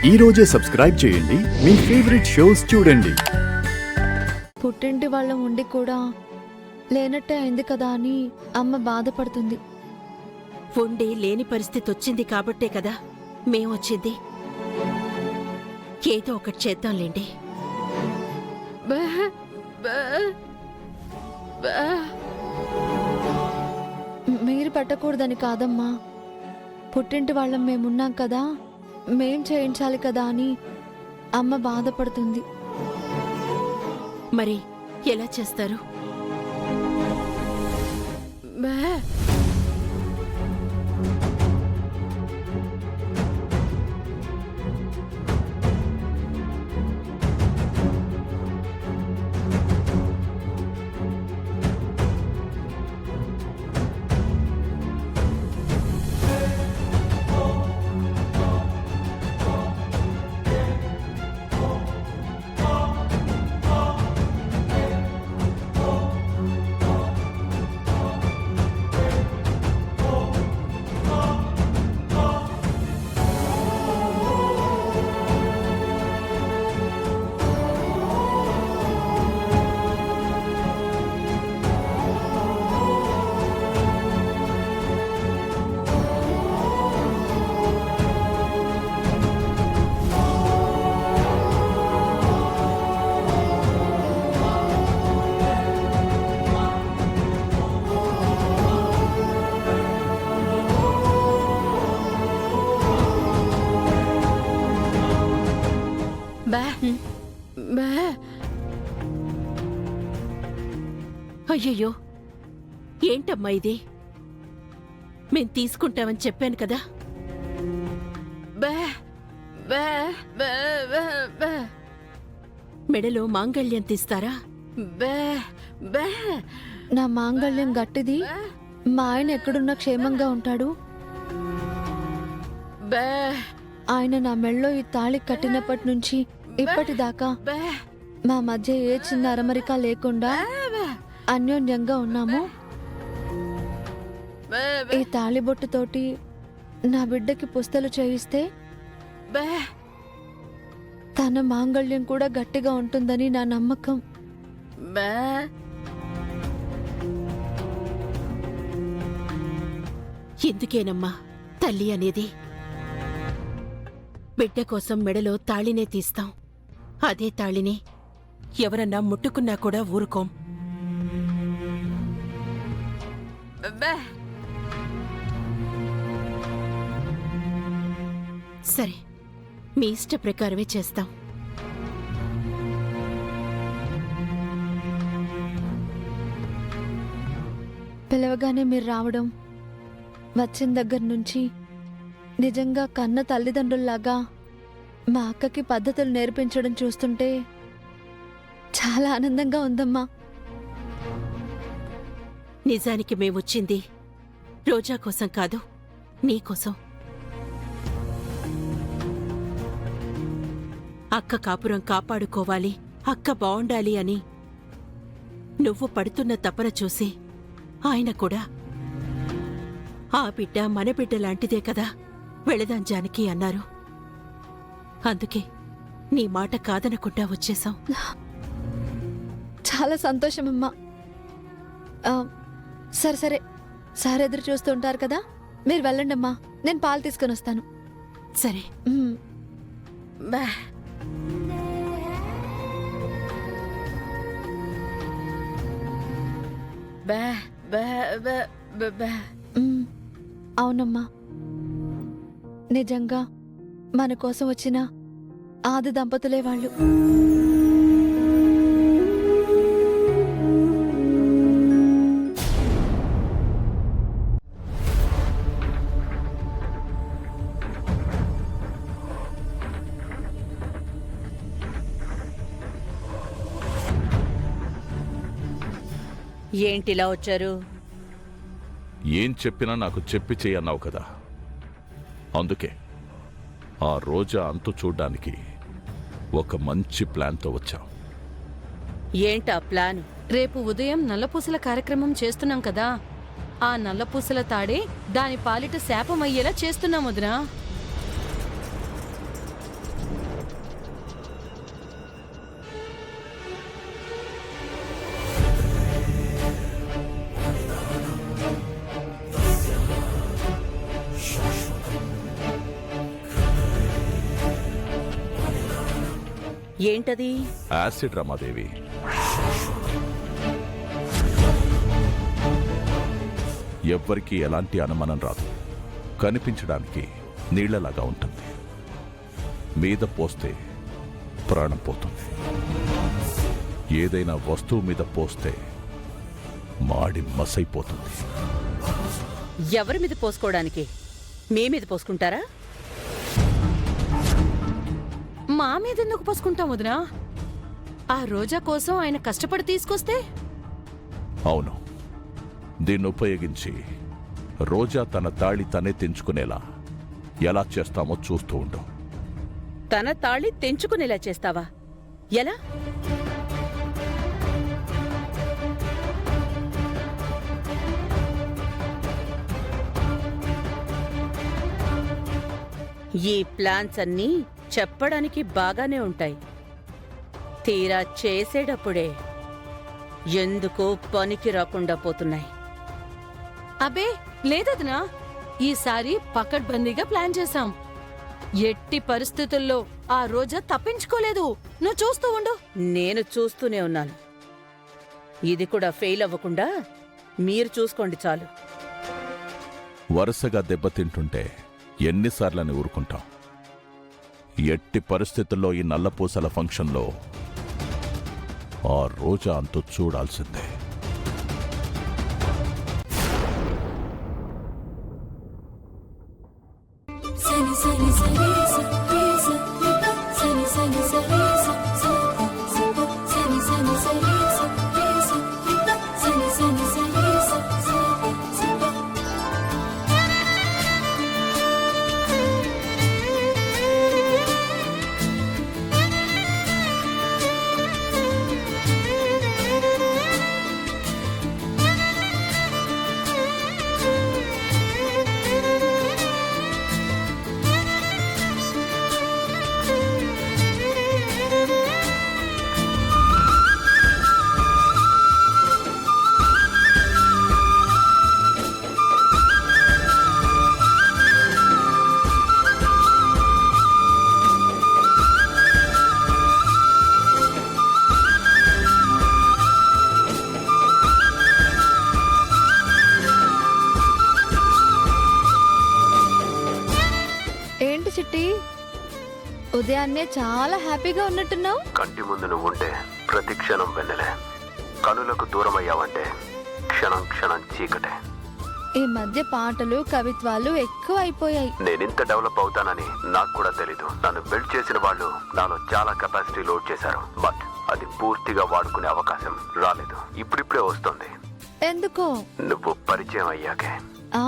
ఈ రోజే సబ్స్క్రైబ్ చేయండి మీ ఫేవరెట్ షోస్ చూడండి. పుట్టింటి వాళ్ళం ఉండి కూడా లేనట్టే అయింది కదా అని అమ్మ బాధపడుతుంది. ఉండి లేని పరిస్థితి వచ్చింది కాబట్టే కదా మేమొచ్చింది. ఏదో ఒకటి చేద్దాంలేండి. మీరు పెట్టకూడదని కాదమ్మా, పుట్టింటి వాళ్ళం మేమున్నాం కదా, మేం చేయించాలి కదా అని అమ్మ బాధపడుతుంది. మరి ఎలా చేస్తారు? అయ్యయ్యో, ఏంటమ్మా ఇది? మేం తీసుకుంటామని చెప్పాను కదా. మెడలో మాంగళ్యం తీస్తారా? నా మాంగళ్యం గట్టిది. మా ఆయన ఎక్కడున్నా క్షేమంగా ఉంటాడు. ఆయన నా మెళ్ళో ఈ తాళి కట్టినప్పటి నుంచి ఇప్పటిదాకా మా మధ్య ఏ చిన్న అరమరిక లేకుండా అన్యోన్యంగా ఉన్నాము. ఈ తాళిబొట్టుతోటి నా బిడ్డకి పుస్తలు చేయిస్తే తన మాంగళ్యం కూడా గట్టిగా ఉంటుందని నా నమ్మకం. ఎందుకేనమ్మా తల్లి అనేది? బిడ్డ కోసం మెడలో తాళినే తీస్తాం. అదే తాళిని ఎవరన్నా ముట్టుకున్నా కూడా ఊరుకోం. సరే, మీ ఇష్ట ప్రకారమే చేస్తాం. పిలవగానే మీరు రావడం, వచ్చిన దగ్గర నుంచి నిజంగా కన్న తల్లిదండ్రుల్లాగా మా అక్కకి పద్ధతులు నేర్పించడం చూస్తుంటే చాలా ఆనందంగా ఉందమ్మా. నిజానికి మేమొచ్చింది రోజా కోసం కాదు, నీకోసం. అక్క కాపురం కాపాడుకోవాలి, అక్క బావుండాలి అని నువ్వు పడుతున్న తపన చూసి ఆయన కూడా ఆ బిడ్డ మన బిడ్డ లాంటిదే కదా, వెళదాం జానకి అన్నారు. అందుకే నీ మాట కాదనకుండా వచ్చేశాం. చాలా సంతోషమమ్మా. సరే సరే, సార్ ఎదురు చూస్తూ ఉంటారు కదా, మీరు వెళ్ళండి అమ్మా, నేను పాలు తీసుకొని వస్తాను. సరే. అవునమ్మా, నిజంగా మన కోసం వచ్చిన ఆది దంపతులే వాళ్ళు. ఏంటిలా వచ్చారు? ఏం చెప్పినా నాకు చెప్పి చేయన్నావు కదా, అందుకే ఆ రోజా అంతు చూడ్డానికి ఒక మంచి ప్లాన్తో వచ్చాం. ఏంటా ప్లాన్? రేపు ఉదయం నల్లపూసల కార్యక్రమం చేస్తున్నాం కదా, ఆ నల్లపూసల తాడే దాని పాలిట శాపమయ్యేలా చేస్తున్నాం వదినా. ఏంటది? యాసిడ్ రమాదేవి. ఎవ్వరికీ ఎలాంటి అనుమానం రాదు. కనిపించడానికి నీళ్లలాగా ఉంటుంది. మీద పోస్తే ప్రాణం పోతుంది. ఏదైనా వస్తువు మీద పోస్తే మాడి మసైపోతుంది. ఎవరి మీద పోసుకోవడానికి? మీ మీద పోసుకుంటారా? మా మీద ఎందుకు పోసుకుంటాం వదినా? ఆ రోజా కోసం ఆయన కష్టపడి తీసుకొస్తే? అవును, దీన్ని ఉపయోగించి రోజా తన తాళి తనే తెంచుకునేలా ఎలా చేస్తామో చూస్తూ ఉండు. తన తాళి తెంచుకునేలా చేస్తావా? ఎలా? ఈ ప్లాన్స్ అన్నీ చెప్పడానికి బాగానే ఉంటాయి. తీరా చేసేటప్పుడే ఎందుకో పనికి రాకుండా పోతున్నాయి. అబే లేదదినా, ఈసారి పకడ్బందీగా ప్లాన్ చేశాం. ఎట్టి పరిస్థితుల్లో ఆ రోజా తప్పించుకోలేదు. నువ్వు చూస్తూ ఉండు. నేను చూస్తూనే ఉన్నాను. ఇది కూడా ఫెయిల్ అవ్వకుండా మీరు చూసుకోండి చాలు. వరుసగా దెబ్బతింటుంటే ఎన్నిసార్లని ఊరుకుంటాం? ఎట్టి పరిస్థితుల్లో ఈ నల్లపూసల ఫంక్షన్లో ఆ రోజా అంతు చూడాల్సిందే. Sunny, sunny, sunny, sunny, sunny, sunny, sunny, sunny, sunny, ఏంటి చిట్టి, ఉదయాన్నే చాలా హ్యాపీగా ఉన్నట్టున్నావు? కంటి ముందు నువ్వుంటే ప్రతి క్షణం వెన్నెలే, కనులకు దూరం అయ్యావంటే క్షణం క్షణం చీకటే. ఈ మధ్య పాటలు కవిత్వాలు ఎక్కువ అయిపోయాయి. నేనింత డెవలప్ అవుతానని నాకు కూడా తెలీదు. నన్ను బిల్డ్ చేసిన వాళ్ళు నాలో చాలా కెపాసిటీ లోడ్ చేశారు. బట్ అది పూర్తిగా వాడుకునే అవకాశం రాలేదు. ఇప్పుడిప్పుడే వస్తుంది. ఎందుకో? నువ్వు పరిచయం అయ్యాకే. ఆ